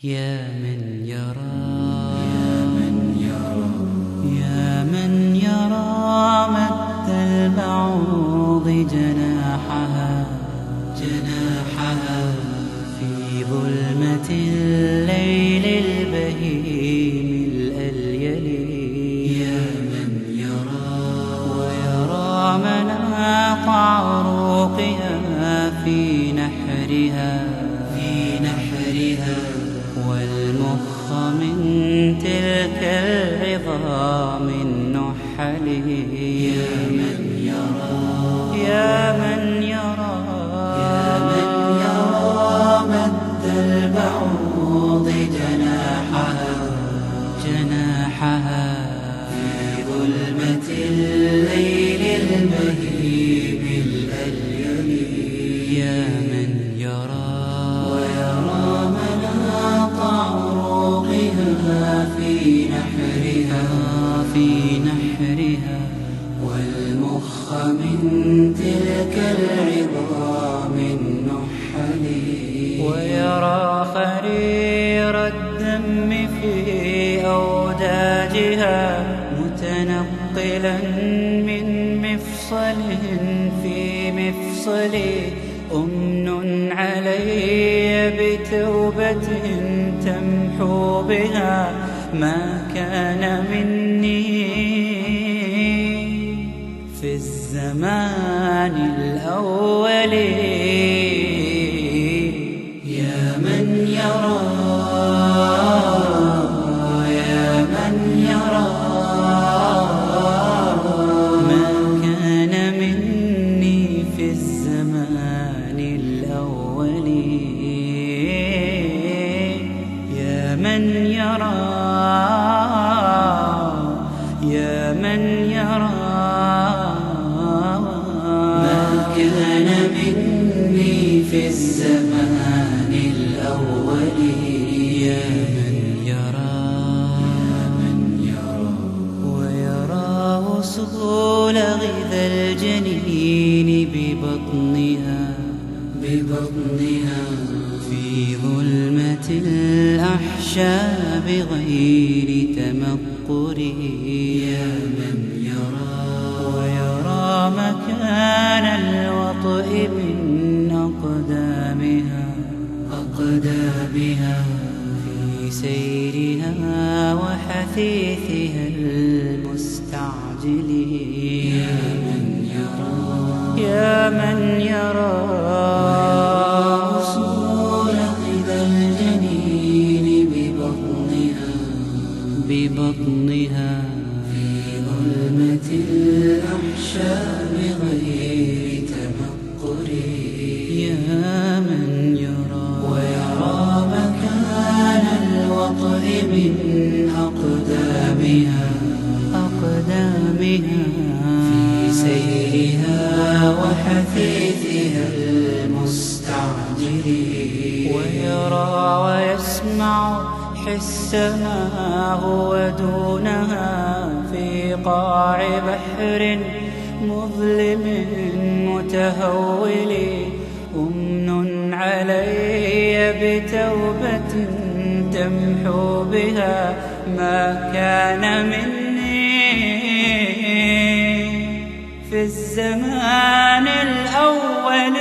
يا من يرى يا من يرى مد البعوض جناحها في ظلمة الليل البهيم الأليل. يا من يرى ويرى مناط عروقها في نحرها والمخ من تلك العظام النحل. يا من يرى مد البعوض جناحها في ظلمة الليل البهيم الأليل. يا من يرى ويرى مناط عروقها في نحرها والمخ من تلك العظام النحل. ويرى خرير الدم في أوداجها متنقلا من مفصل في مفصل. أمن علي بتوبة تمحو بها ما كان مني في الزمان الأول. يا من يرى ما كان مني في الزمان الأول. يا من يرى ما كان مني في الزمان الأول. يا من يرى ويرى وصول غذا الجنين ببطنها في ظلمة الأحشاء بغير تمقر. يا من يرى ويرى مكان الوطئ من أقدامها في سيرها وحثيثها المستعجل. يا من يرى وصول غذا الجنين ببطنها في ظلمة الأحشاء بغير تمقر. يا من يرى ويرى مكان الوطئ من أقدامها في سيرها وحثيثها المستعجل. ويرى ويسمع حسها هو دونها في قاع بحر مظلم متهول. أمن علي بتوبة تمحو بها ما كان مني في الزمان الأول.